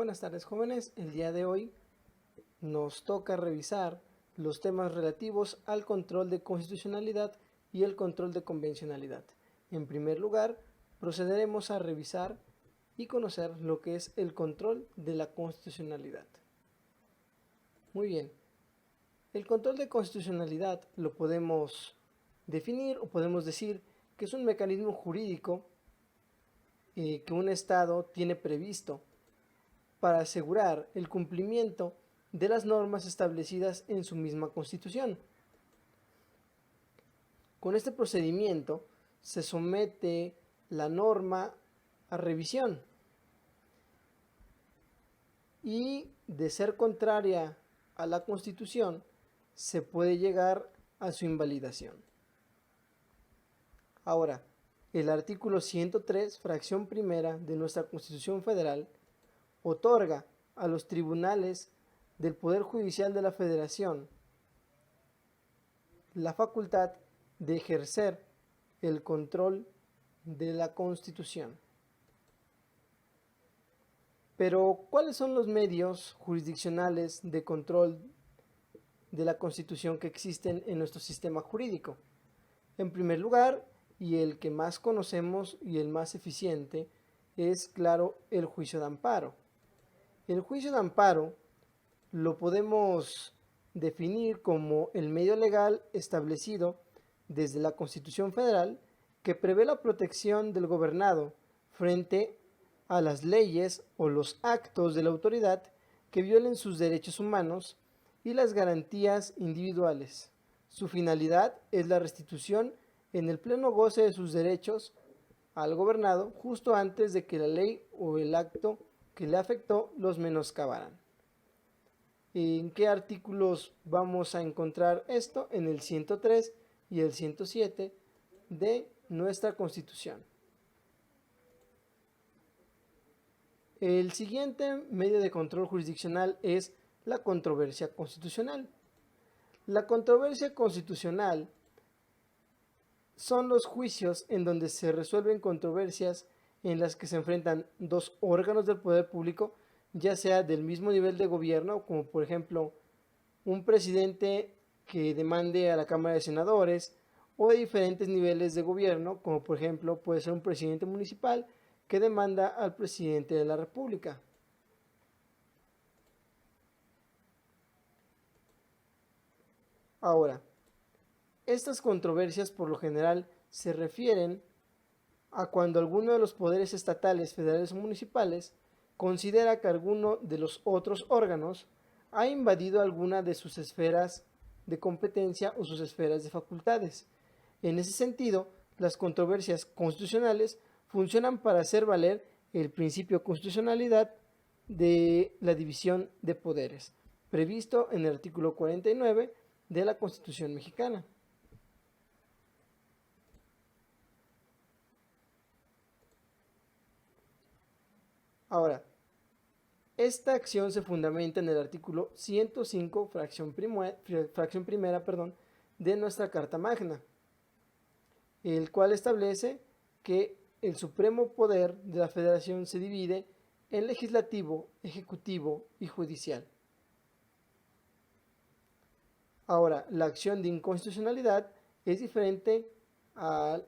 Buenas tardes, jóvenes. El día de hoy nos toca revisar los temas relativos al control de constitucionalidad y el control de convencionalidad. En primer lugar, procederemos a revisar y conocer lo que es el control de la constitucionalidad. Muy bien. El control de constitucionalidad lo podemos definir o podemos decir que es un mecanismo jurídico que un Estado tiene previsto para asegurar el cumplimiento de las normas establecidas en su misma Constitución. Con este procedimiento se somete la norma a revisión y, de ser contraria a la Constitución, se puede llegar a su invalidación. Ahora, el artículo 103, fracción primera de nuestra Constitución Federal, otorga a los tribunales del Poder Judicial de la Federación la facultad de ejercer el control de la Constitución. Pero, ¿cuáles son los medios jurisdiccionales de control de la Constitución que existen en nuestro sistema jurídico? En primer lugar, y el que más conocemos y el más eficiente, es, claro, el juicio de amparo. El juicio de amparo lo podemos definir como el medio legal establecido desde la Constitución Federal que prevé la protección del gobernado frente a las leyes o los actos de la autoridad que violen sus derechos humanos y las garantías individuales. Su finalidad es la restitución en el pleno goce de sus derechos al gobernado justo antes de que la ley o el acto que le afectó los menoscabaran. ¿En qué artículos vamos a encontrar esto? En el 103 y el 107 de nuestra Constitución. El siguiente medio de control jurisdiccional es la controversia constitucional. La controversia constitucional son los juicios en donde se resuelven controversias en las que se enfrentan dos órganos del poder público, ya sea del mismo nivel de gobierno, como por ejemplo un presidente que demande a la Cámara de Senadores, o de diferentes niveles de gobierno, como por ejemplo puede ser un presidente municipal que demanda al presidente de la República. Ahora, estas controversias por lo general se refieren a cuando alguno de los poderes estatales, federales o municipales considera que alguno de los otros órganos ha invadido alguna de sus esferas de competencia o sus esferas de facultades. En ese sentido, las controversias constitucionales funcionan para hacer valer el principio de constitucionalidad de la división de poderes, previsto en el artículo 49 de la Constitución mexicana. Ahora, esta acción se fundamenta en el artículo 105, fracción primera, de nuestra Carta Magna, el cual establece que el supremo poder de la Federación se divide en legislativo, ejecutivo y judicial. Ahora, la acción de inconstitucionalidad es diferente a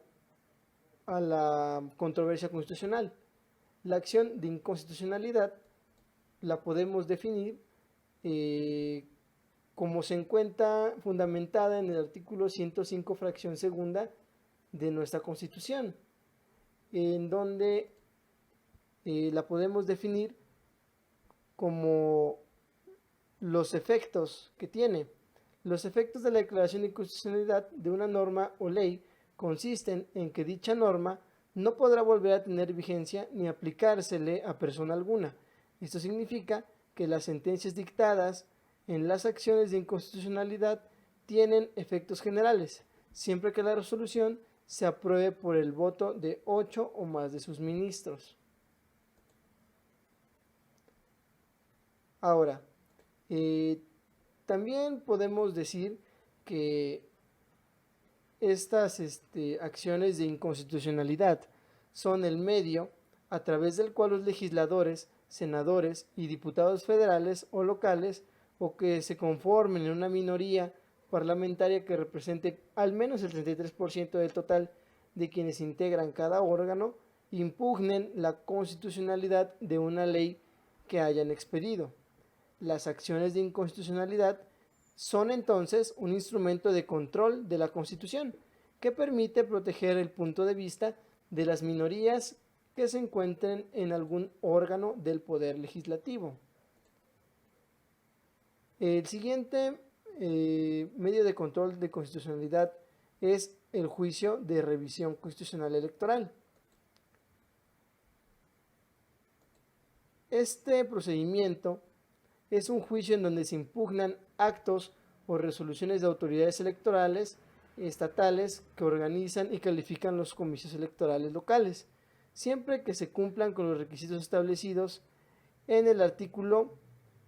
la controversia constitucional. La acción de inconstitucionalidad la podemos definir como se encuentra fundamentada en el artículo 105, fracción segunda de nuestra Constitución, en donde la podemos definir como los efectos que tiene. Los efectos de la declaración de inconstitucionalidad de una norma o ley consisten en que dicha norma no podrá volver a tener vigencia ni aplicársele a persona alguna. Esto significa que las sentencias dictadas en las acciones de inconstitucionalidad tienen efectos generales, siempre que la resolución se apruebe por el voto de 8 o más de sus ministros. Ahora, también podemos decir que estas acciones de inconstitucionalidad son el medio a través del cual los legisladores senadores y diputados federales o locales, o que se conformen en una minoría parlamentaria que represente al menos el 33% del total de quienes integran cada órgano, impugnen la constitucionalidad de una ley que hayan expedido. Las acciones de inconstitucionalidad son entonces un instrumento de control de la Constitución que permite proteger el punto de vista de las minorías que se encuentren en algún órgano del poder legislativo. El siguiente medio de control de constitucionalidad es el juicio de revisión constitucional electoral. Este procedimiento es un juicio en donde se impugnan actos o resoluciones de autoridades electorales estatales que organizan y califican los comicios electorales locales, siempre que se cumplan con los requisitos establecidos en el artículo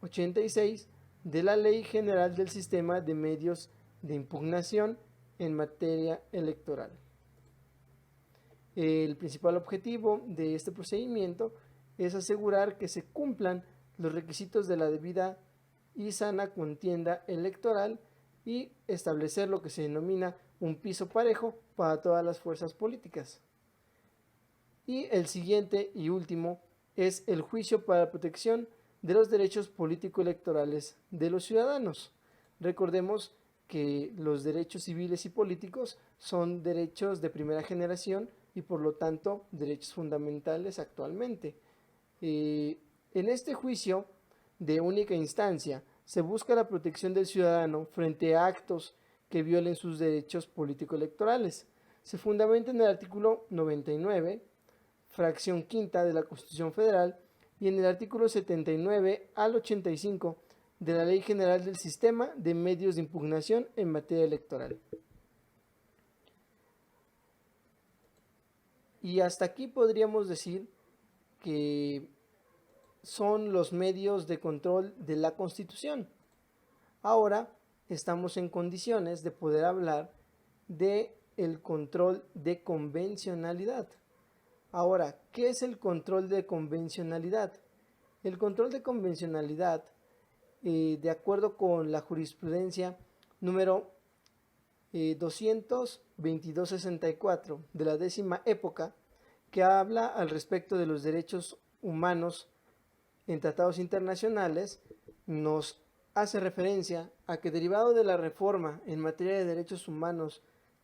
86 de la Ley General del Sistema de Medios de Impugnación en materia electoral. El principal objetivo de este procedimiento es asegurar que se cumplan los requisitos de la debida y sana contienda electoral y establecer lo que se denomina un piso parejo para todas las fuerzas políticas. Y el siguiente y último es el juicio para la protección de los derechos político-electorales de los ciudadanos. Recordemos que los derechos civiles y políticos son derechos de primera generación y por lo tanto derechos fundamentales actualmente. En este juicio de única instancia se busca la protección del ciudadano frente a actos que violen sus derechos político-electorales. Se fundamenta en el artículo 99, fracción quinta de la Constitución Federal y en el artículo 79 al 85 de la Ley General del Sistema de Medios de Impugnación en materia electoral. Y hasta aquí podríamos decir que son los medios de control de la Constitución. Ahora estamos en condiciones de poder hablar de el control de convencionalidad. Ahora, ¿qué es el control de convencionalidad? El control de convencionalidad, de acuerdo con la jurisprudencia número 222-64 de la 10ª época, que habla al respecto de los derechos humanos en tratados internacionales, nos hace referencia a que derivado de la reforma en materia de derechos humanos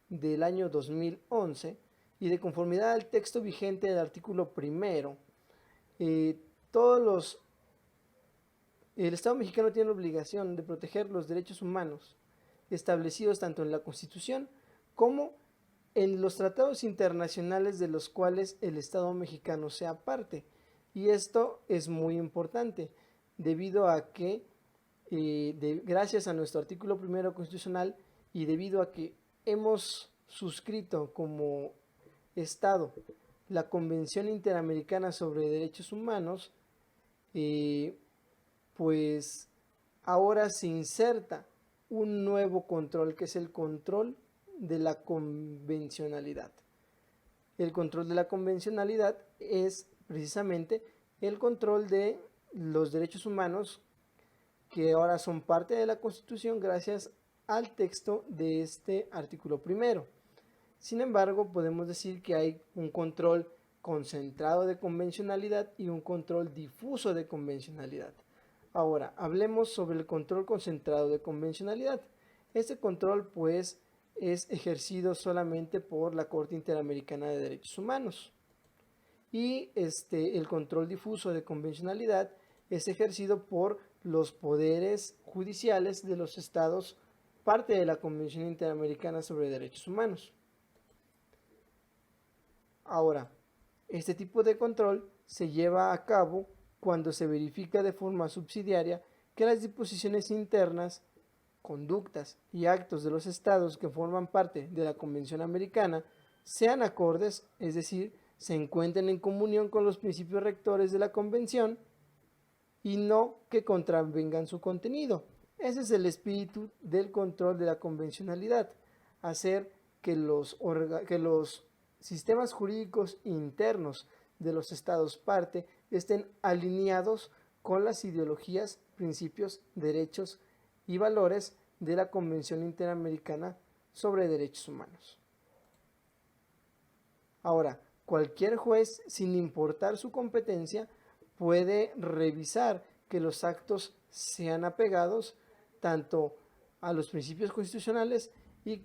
del año 2011 y de conformidad al texto vigente del artículo primero, el Estado mexicano tiene la obligación de proteger los derechos humanos establecidos tanto en la Constitución como en los tratados internacionales de los cuales el Estado mexicano sea parte. Y esto es muy importante debido a que gracias a nuestro artículo primero constitucional y debido a que hemos suscrito como Estado la Convención Interamericana sobre Derechos Humanos, pues ahora se inserta un nuevo control que es el control de la convencionalidad. El control de la convencionalidad es precisamente el control de los derechos humanos que ahora son parte de la Constitución gracias al texto de este artículo primero. Sin embargo, podemos decir que hay un control concentrado de convencionalidad y un control difuso de convencionalidad. Ahora, hablemos sobre el control concentrado de convencionalidad. Este control, pues, es ejercido solamente por la Corte Interamericana de Derechos Humanos. Y el control difuso de convencionalidad es ejercido por los poderes judiciales de los estados, parte de la Convención Interamericana sobre Derechos Humanos. Ahora, este tipo de control se lleva a cabo cuando se verifica de forma subsidiaria que las disposiciones internas, conductas y actos de los estados que forman parte de la Convención Americana sean acordes, es decir, se encuentren en comunión con los principios rectores de la Convención y no que contravengan su contenido. Ese es el espíritu del control de la convencionalidad, hacer que los sistemas jurídicos internos de los estados parte estén alineados con las ideologías, principios, derechos y valores de la Convención Interamericana sobre Derechos Humanos. Ahora, cualquier juez, sin importar su competencia, puede revisar que los actos sean apegados tanto a los principios constitucionales y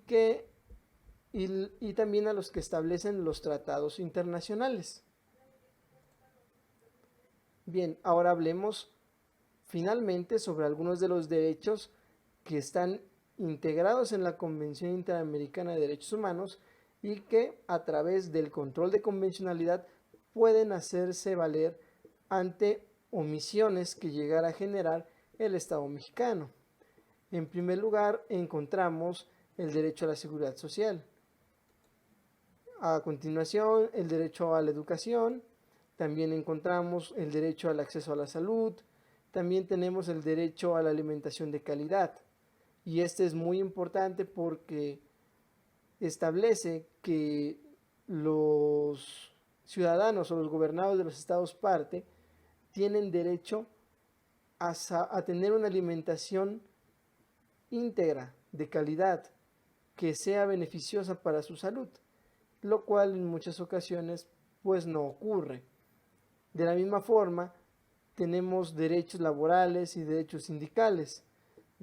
también a los que establecen los tratados internacionales. Bien, ahora hablemos finalmente sobre algunos de los derechos que están integrados en la Convención Interamericana de Derechos Humanos y que a través del control de convencionalidad pueden hacerse valer ante omisiones que llegara a generar el Estado mexicano. En primer lugar, encontramos el derecho a la seguridad social. A continuación, el derecho a la educación. También encontramos el derecho al acceso a la salud. También tenemos el derecho a la alimentación de calidad. Y este es muy importante porque establece que los ciudadanos o los gobernados de los estados parte tienen derecho a tener una alimentación íntegra, de calidad, que sea beneficiosa para su salud, lo cual en muchas ocasiones pues no ocurre. De la misma forma, tenemos derechos laborales y derechos sindicales.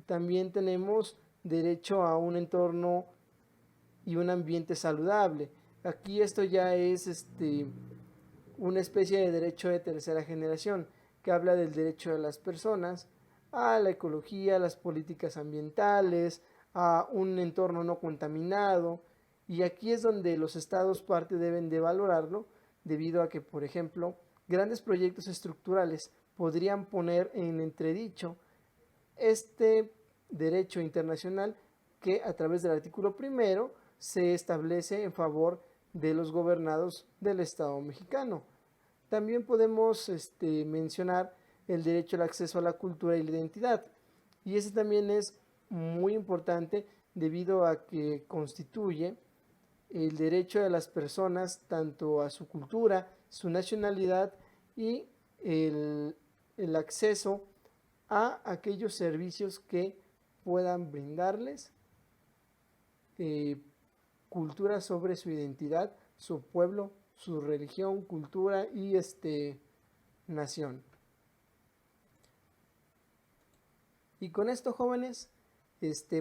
También tenemos derecho a un entorno y un ambiente saludable. Aquí esto ya es una especie de derecho de tercera generación que habla del derecho de las personas a la ecología, a las políticas ambientales, a un entorno no contaminado. Y aquí es donde los estados parte deben de valorarlo, debido a que, por ejemplo, grandes proyectos estructurales podrían poner en entredicho este derecho internacional que a través del artículo primero se establece en favor de los gobernados del Estado mexicano. También podemos mencionar el derecho al acceso a la cultura y la identidad, y ese también es muy importante debido a que constituye el derecho de las personas tanto a su cultura, su nacionalidad y el acceso a aquellos servicios que puedan brindarles cultura sobre su identidad, su pueblo, su religión, cultura y nación. Y con esto, jóvenes,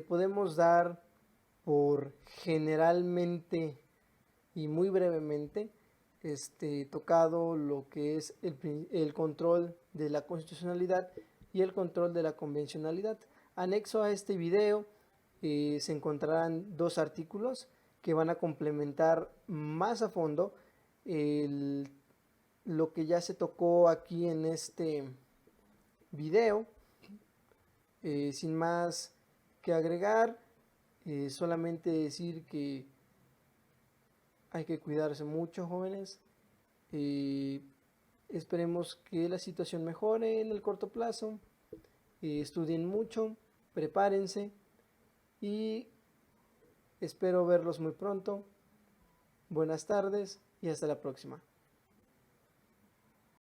podemos dar por generalmente y muy brevemente tocado lo que es el control de la constitucionalidad y el control de la convencionalidad. Anexo a este video se encontrarán dos artículos que van a complementar más a fondo lo que ya se tocó aquí en este video. Sin más que agregar, solamente decir que hay que cuidarse mucho, jóvenes. Esperemos que la situación mejore en el corto plazo. Estudien mucho, prepárense y espero verlos muy pronto. Buenas tardes y hasta la próxima.